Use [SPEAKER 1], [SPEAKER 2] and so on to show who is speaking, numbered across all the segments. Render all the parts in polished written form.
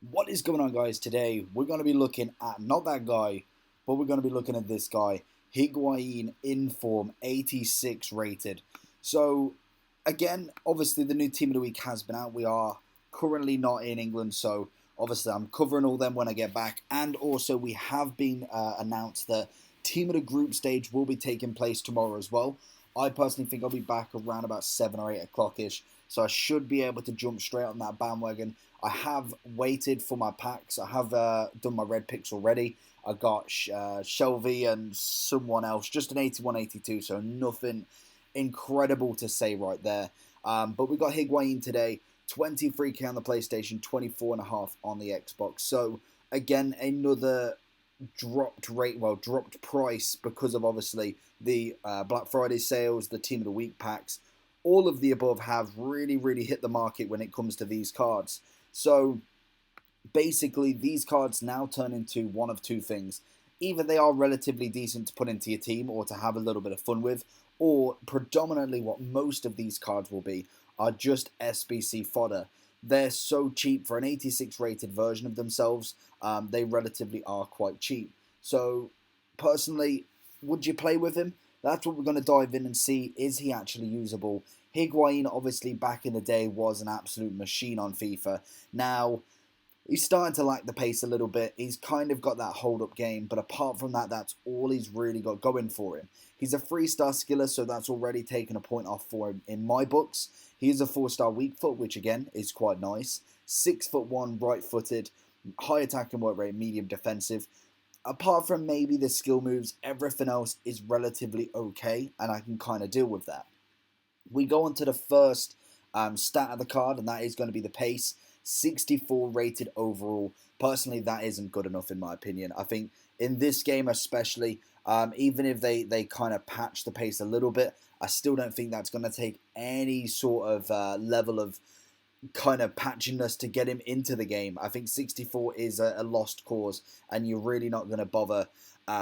[SPEAKER 1] What is going on, guys? Today we're going to be looking at not that guy, but we're going to be looking at this guy, Higuain in form, 86 rated. So, again, obviously the new team of the week has been out. We are currently not in England, so obviously I'm covering all them when I get back. And also, we have been announced that team of the group stage will be taking place tomorrow as well. I personally think I'll be back around about 7 or 8 o'clock ish, so I should be able to jump straight on that bandwagon. I have waited for my packs. I have done my red picks already. I got Shelby and someone else, just an 81, 82, so nothing incredible to say right there. But we got Higuain today, 23k on the PlayStation, 24.5 on the Xbox. So again, another dropped price because of obviously the Black Friday sales, the Team of the Week packs. All of the above have really hit the market when it comes to these cards. So basically, these cards now turn into one of two things. Either they are relatively decent to put into your team or to have a little bit of fun with, or predominantly what most of these cards will be are just SBC fodder. They're so cheap for an 86 rated version of themselves. They relatively are quite cheap. So, personally, would you play with him? That's what we're going to dive in and see. Is he actually usable? Higuain, obviously, back in the day, was an absolute machine on FIFA. Now, he's starting to lack the pace a little bit. He's kind of got that hold-up game, but apart from that, that's all he's really got going for him. He's a 3-star skiller, so that's already taken a point off for him in my books. He is a 4-star weak foot, which again is quite nice. 6'1", right-footed, high attacking work rate, medium defensive. Apart from maybe the skill moves, everything else is relatively okay, and I can kind of deal with that. We go on to the first stat of the card, and that is going to be the pace. 64 rated overall. Personally, that isn't good enough in my opinion. I think in this game especially, even if they kind of patch the pace a little bit, I still don't think that's going to take any sort of level of kind of patchiness to get him into the game. I think 64 is a lost cause, and you're really not going to bother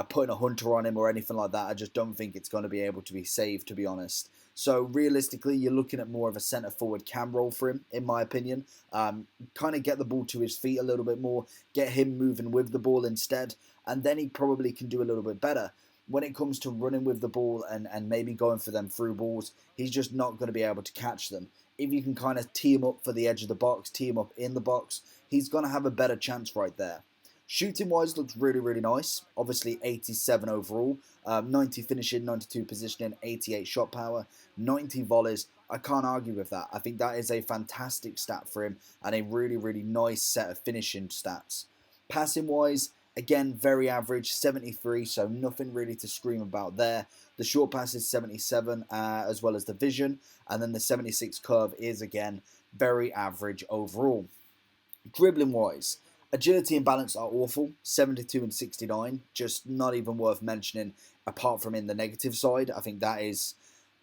[SPEAKER 1] putting a hunter on him or anything like that. I just don't think it's going to be able to be saved, to be honest. So realistically, you're looking at more of a centre forward cam role for him, in my opinion. Kind of get the ball to his feet a little bit more, get him moving with the ball instead, and then he probably can do a little bit better. When it comes to running with the ball and maybe going for them through balls, he's just not going to be able to catch them. If you can kind of tee him up for the edge of the box, tee him up in the box, he's going to have a better chance right there. Shooting wise, looks really nice. Obviously, 87 overall, 90 finishing, 92 positioning, 88 shot power, 90 volleys. I can't argue with that. I think that is a fantastic stat for him and a really nice set of finishing stats. Passing wise, again, very average, 73, so nothing really to scream about there. The short pass is 77, as well as the vision, and then the 76 curve is, again, very average overall. Dribbling wise, agility and balance are awful, 72 and 69, just not even worth mentioning apart from in the negative side. I think that is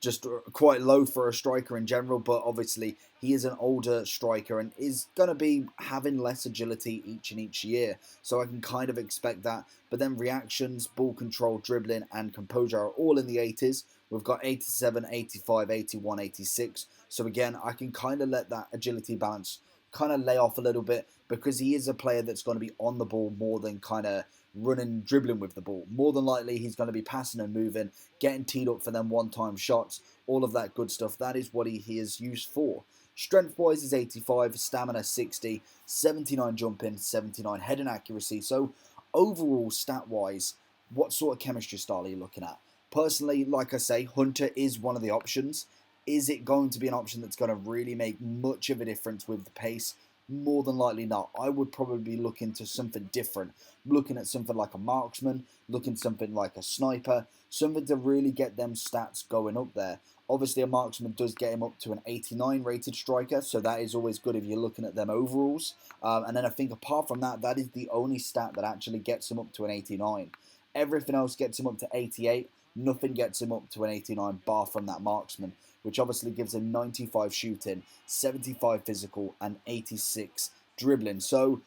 [SPEAKER 1] just quite low for a striker in general, but obviously he is an older striker and is going to be having less agility each year, so I can kind of expect that. But then reactions, ball control, dribbling and composure are all in the 80s. We've got 87, 85, 81, 86, so again I can kind of let that agility balance kind of lay off a little bit because he is a player that's going to be on the ball more than kind of running, dribbling with the ball. More than likely, he's going to be passing and moving, getting teed up for them one-time shots, all of that good stuff. That is what he is used for. Strength-wise is 85, stamina 60, 79 jumping, 79 heading accuracy. So overall, stat-wise, what sort of chemistry style are you looking at? Personally, like I say, Hunter is one of the options. Is it going to be an option that's going to really make much of a difference with the pace? More than likely not. I would probably be looking to something different. Looking at something like a marksman, looking something like a sniper, something to really get them stats going up there. Obviously, a marksman does get him up to an 89 rated striker, so that is always good if you're looking at them overalls. And then I think apart from that, that is the only stat that actually gets him up to an 89. Everything else gets him up to 88. Nothing gets him up to an 89 bar from that marksman, which obviously gives him 95 shooting, 75 physical, and 86 dribbling. So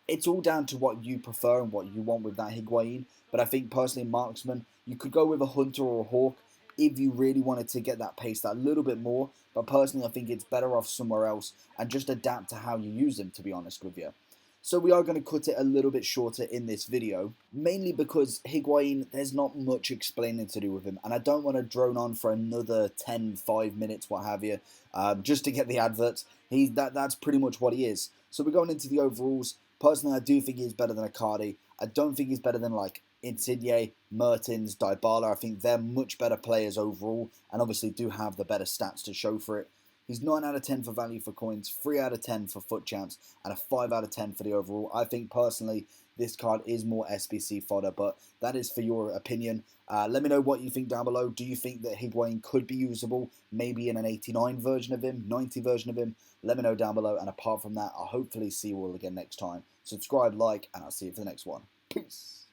[SPEAKER 1] it's all down to what you prefer and what you want with that Higuain. But I think personally, marksman, you could go with a hunter or a hawk if you really wanted to get that pace that little bit more. But personally, I think it's better off somewhere else and just adapt to how you use them, to be honest with you. So we are going to cut it a little bit shorter in this video, mainly because Higuain, there's not much explaining to do with him, and I don't want to drone on for another 10, 5 minutes, what have you, just to get the adverts. That's pretty much what he is. So we're going into the overalls. Personally, I do think he's better than Icardi. I don't think he's better than like Insigne, Mertens, Dybala. I think they're much better players overall, and obviously do have the better stats to show for it. He's 9 out of 10 for value for coins, 3 out of 10 for foot champs, and a 5 out of 10 for the overall. I think personally this card is more SBC fodder, but that is for your opinion. Let me know what you think down below. Do you think that Higuain could be usable, maybe in an 89 version of him, 90 version of him? Let me know down below, and apart from that, I'll hopefully see you all again next time. Subscribe, like, and I'll see you for the next one. Peace.